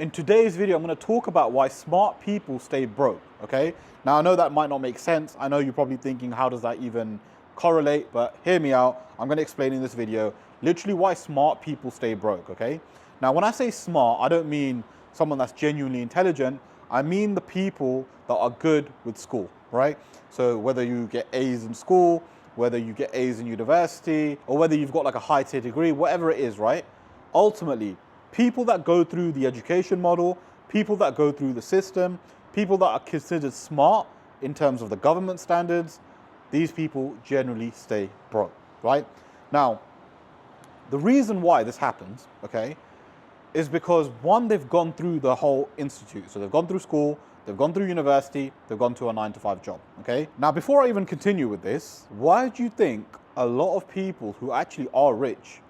In today's video, I'm going to talk about why smart people stay broke, okay? Now, I know that might not make sense. I know you're probably thinking, how does that even correlate? But hear me out. I'm going to explain in this video literally why smart people stay broke, okay? Now, when I say smart, I don't mean someone that's genuinely intelligent. I mean the people that are good with school, right? So whether you get A's in school, whether you get A's in university, or whether you've got like a high-tier degree, whatever it is, right? Ultimately, people that go through the education model, people that go through the system, people that are considered smart in terms of the government standards, these people generally stay broke, right? Now, the reason why this happens, okay, is because one, they've gone through the whole institute. So they've gone through school, they've gone through university, they've gone to a 9-to-5 job, okay? Now, before I even continue with this, why do you think a lot of people who actually are rich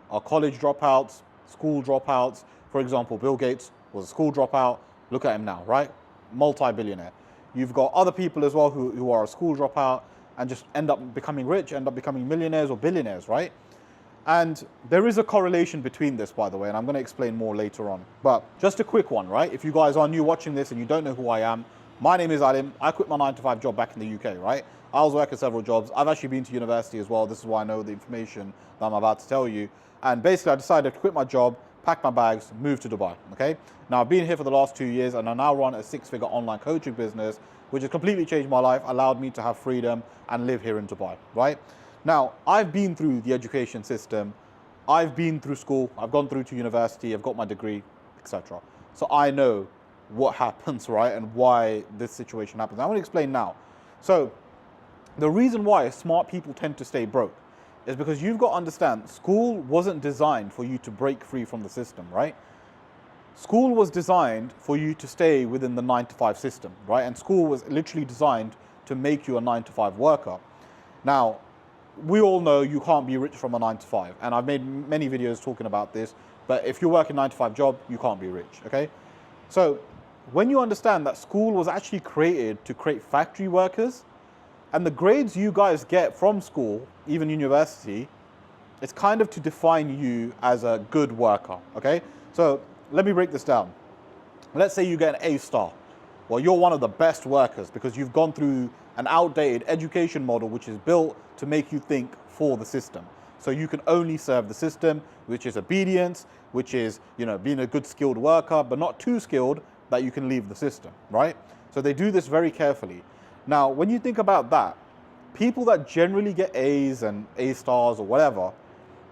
are college dropouts, school dropouts? For example, Bill Gates was a school dropout. Look at him now, right? Multi-billionaire. You've got other people as well who are a school dropout and just end up becoming rich, end up becoming millionaires or billionaires, right? And there is a correlation between this, by the way, and I'm going to explain more later on. But just a quick one, right? If you guys are new watching this and you don't know who I am, my name is Alim. I quit my 9-to-5 job back in the UK, right? I was working several jobs. I've actually been to university as well. This is why I know the information that I'm about to tell you. And basically, I decided to quit my job, pack my bags, move to Dubai, okay? Now, I've been here for the last 2 years, and I now run a 6-figure online coaching business, which has completely changed my life, allowed me to have freedom and live here in Dubai, right? Now, I've been through the education system. I've been through school. I've gone through to university. I've got my degree, etc. So I know what happens, right? And why this situation happens. I want to explain now. So the reason why smart people tend to stay broke is because you've got to understand, school wasn't designed for you to break free from the system, right? School was designed for you to stay within the 9-to-5 system, right? And school was literally designed to make you a 9-to-5 worker. Now, we all know you can't be rich from a 9-to-5, and I've made many videos talking about this, but if you're working 9-to-5 job, you can't be rich, okay? So when you understand that school was actually created to create factory workers, and the grades you guys get from school, even university, it's kind of to define you as a good worker, okay? So let me break this down. Let's say you get an A star. Well, you're one of the best workers because you've gone through an outdated education model which is built to make you think for the system. So you can only serve the system, which is obedience, which is, being a good skilled worker, but not too skilled that you can leave the system, right? So they do this very carefully. Now, when you think about that, people that generally get A's and A stars or whatever,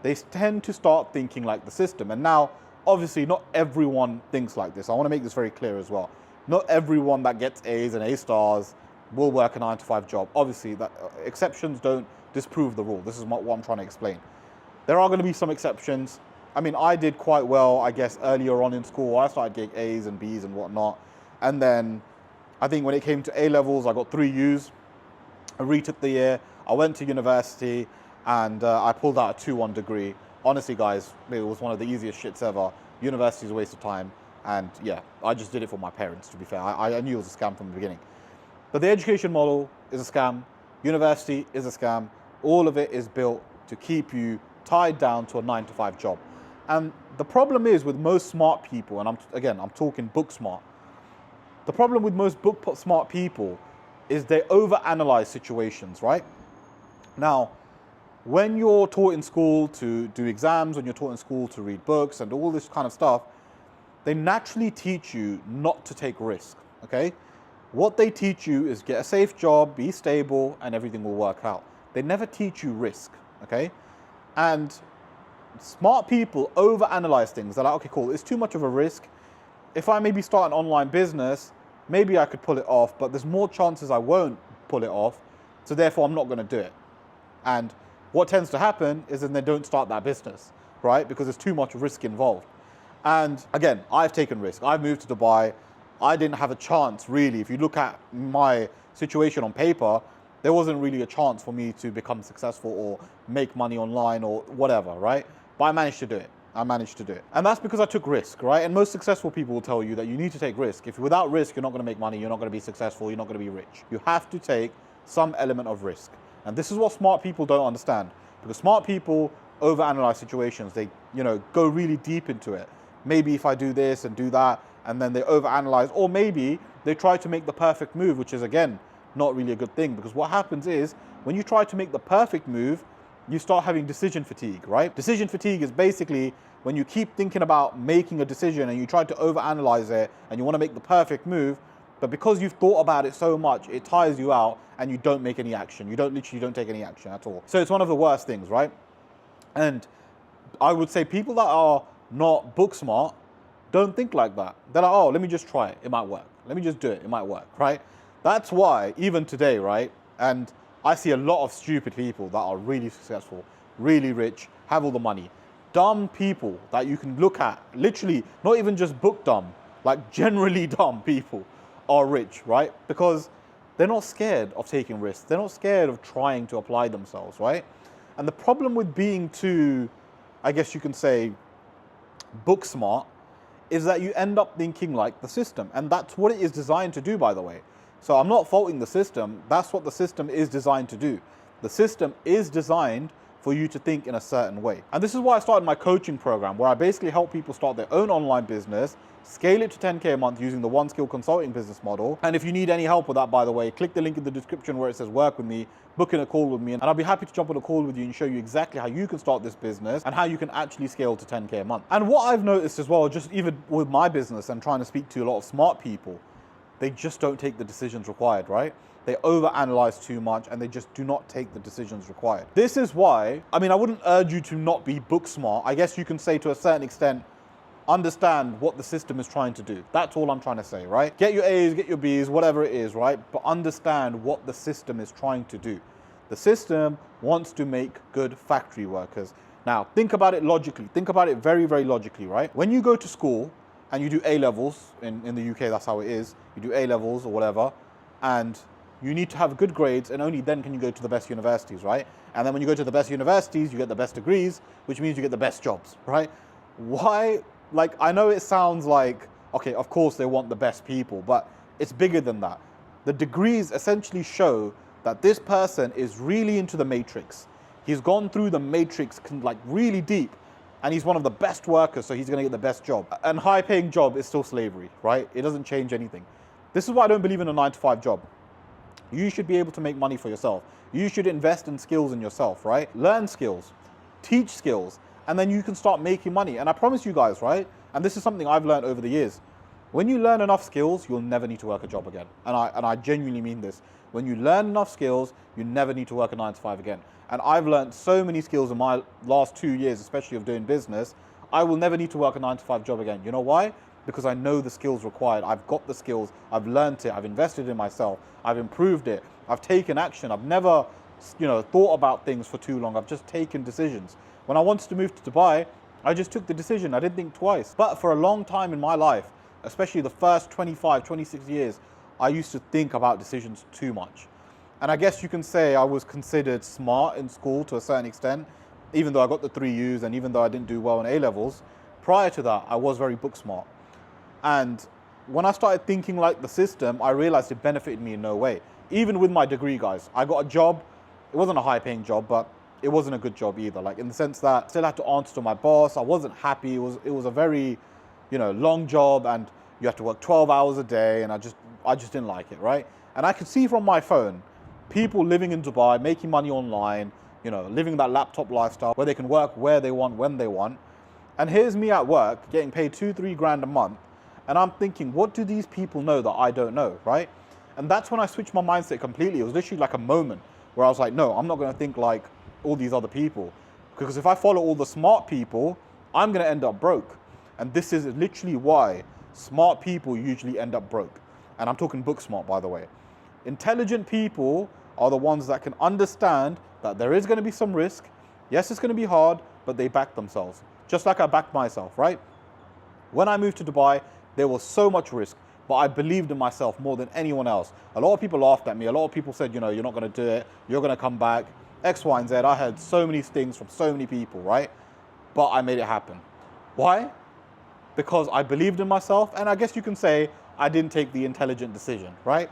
they tend to start thinking like the system. And now, obviously, not everyone thinks like this. I want to make this very clear as well. Not everyone that gets A's and A stars will work a 9-to-5 job. Obviously, that exceptions don't disprove the rule. This is what I'm trying to explain. There are going to be some exceptions. I mean, I did quite well, I guess, earlier on in school. I started getting A's and B's and whatnot. And then I think when it came to A levels, I got 3 U's. I retook the year. I went to university and I pulled out a 2-1 degree. Honestly, guys, it was one of the easiest shits ever. University is a waste of time. And yeah, I just did it for my parents, to be fair. I knew it was a scam from the beginning. But the education model is a scam. University is a scam. All of it is built to keep you tied down to a 9-to-5 job. And the problem is with most smart people, and I'm talking book smart. The problem with most book smart people is they overanalyze situations, right? Now, when you're taught in school to do exams, when you're taught in school to read books and all this kind of stuff, they naturally teach you not to take risk, okay? What they teach you is get a safe job, be stable, and everything will work out. They never teach you risk, okay? And smart people overanalyze things. They're like, okay, cool, it's too much of a risk. If I maybe start an online business, maybe I could pull it off, but there's more chances I won't pull it off, so therefore I'm not gonna do it. And what tends to happen is then they don't start that business, right? Because there's too much risk involved. And again, I've taken risk. I've moved to Dubai. I didn't have a chance, really. If you look at my situation on paper, there wasn't really a chance for me to become successful or make money online or whatever, right? But I managed to do it. I managed to do it. And that's because I took risk, right? And most successful people will tell you that you need to take risk. If without risk, you're not going to make money, you're not going to be successful, you're not going to be rich. You have to take some element of risk. And this is what smart people don't understand. Because smart people overanalyze situations. They, go really deep into it. maybe if I do this and do that, and then they overanalyze, or maybe they try to make the perfect move, which is again, not really a good thing, because what happens is when you try to make the perfect move, you start having decision fatigue, right? Decision fatigue is basically when you keep thinking about making a decision and you try to overanalyze it and you want to make the perfect move, but because you've thought about it so much, it tires you out and you don't make any action. You literally don't take any action at all. So it's one of the worst things, right? And I would say people that are not book smart don't think like that. They're like, oh, let me just try it. It might work. Let me just do it. It might work, right? That's why even today, right? And I see a lot of stupid people that are really successful, really rich, have all the money. Dumb people that you can look at, literally, not even just book dumb, like generally dumb people are rich, right? Because they're not scared of taking risks. They're not scared of trying to apply themselves, right? And the problem with being too, I guess you can say, book smart, is that you end up thinking like the system. And that's what it is designed to do, by the way. So I'm not faulting the system. That's what the system is designed to do. The system is designed for you to think in a certain way. And this is why I started my coaching program, where I basically help people start their own online business, scale it to 10K a month using the One Skill Consulting business model. And if you need any help with that, by the way, click the link in the description where it says work with me, book in a call with me, and I'll be happy to jump on a call with you and show you exactly how you can start this business and how you can actually scale to 10K a month. And what I've noticed as well, just even with my business and trying to speak to a lot of smart people, they just don't take the decisions required, right? They overanalyze too much and they just do not take the decisions required. This is why, I mean, I wouldn't urge you to not be book smart. I guess you can say to a certain extent, understand what the system is trying to do. That's all I'm trying to say, right? Get your A's, get your B's, whatever it is, right? But understand what the system is trying to do. The system wants to make good factory workers. Now, think about it logically. Think about it very, very logically, right? When you go to school and you do A-levels, in the UK, that's how it is. You do A-levels or whatever, and you need to have good grades, and only then can you go to the best universities, right? And then when you go to the best universities, you get the best degrees, which means you get the best jobs, right? Why? Like, I know it sounds like, okay, of course they want the best people, but it's bigger than that. The degrees essentially show that this person is really into the matrix. He's gone through the matrix like really deep, and he's one of the best workers, so he's gonna get the best job. And high-paying job is still slavery, right? It doesn't change anything. This is why I don't believe in a 9-to-5 job. You should be able to make money for yourself. You should invest in skills in yourself, right? Learn skills, teach skills, and then you can start making money. And I promise you guys, right? And this is something I've learned over the years. When you learn enough skills, you'll never need to work a job again. And I genuinely mean this. When you learn enough skills, you never need to work a 9-to-5 again. And I've learned so many skills in my last 2 years, especially of doing business. I will never need to work a 9-to-5 job again. You know why? Because I know the skills required. I've got the skills, I've learned it, I've invested in myself, I've improved it, I've taken action. I've never, thought about things for too long. I've just taken decisions. When I wanted to move to Dubai, I just took the decision. I didn't think twice. But for a long time in my life, especially the first 25, 26 years, I used to think about decisions too much. And I guess you can say I was considered smart in school to a certain extent, even though I got the 3 U's and even though I didn't do well in A-levels. Prior to that, I was very book smart. And when I started thinking like the system, I realized it benefited me in no way. Even with my degree, guys, I got a job. It wasn't a high-paying job, but it wasn't a good job either. Like in the sense that I still had to answer to my boss. I wasn't happy. It was a very, long job, and you have to work 12 hours a day, and I just didn't like it, right? And I could see from my phone people living in Dubai, making money online, living that laptop lifestyle where they can work where they want, when they want. And here's me at work getting paid 2-3 grand a month. And I'm thinking, what do these people know that I don't know, right? And that's when I switched my mindset completely. It was literally like a moment where I was like, no, I'm not going to think like all these other people. Because if I follow all the smart people, I'm going to end up broke. And this is literally why smart people usually end up broke. And I'm talking book smart, by the way. Intelligent people are the ones that can understand that there is going to be some risk. Yes, it's going to be hard, but they back themselves. Just like I backed myself, right? When I moved to Dubai, there was so much risk, but I believed in myself more than anyone else. A lot of people laughed at me. A lot of people said, you're not going to do it. You're going to come back. X, Y, and Z. I heard so many things from so many people, right? But I made it happen. Why? Because I believed in myself, and I guess you can say I didn't take the intelligent decision, right?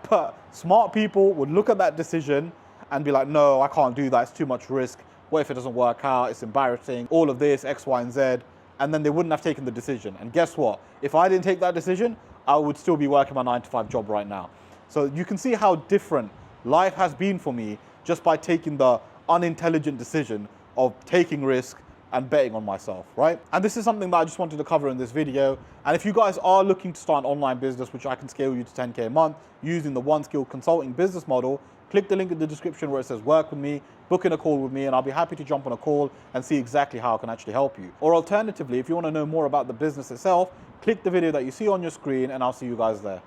But smart people would look at that decision and be like, no, I can't do that. It's too much risk. What if it doesn't work out? It's embarrassing. All of this, X, Y, and Z. and then they wouldn't have taken the decision. And guess what? If I didn't take that decision, I would still be working my 9-to-5 job right now. So you can see how different life has been for me just by taking the unintelligent decision of taking risk and betting on myself, right? And this is something that I just wanted to cover in this video. And if you guys are looking to start an online business, which I can scale you to 10K a month using the One Skill Consulting business model, click the link in the description where it says work with me, book in a call with me, and I'll be happy to jump on a call and see exactly how I can actually help you. Or alternatively, if you want to know more about the business itself, click the video that you see on your screen and I'll see you guys there.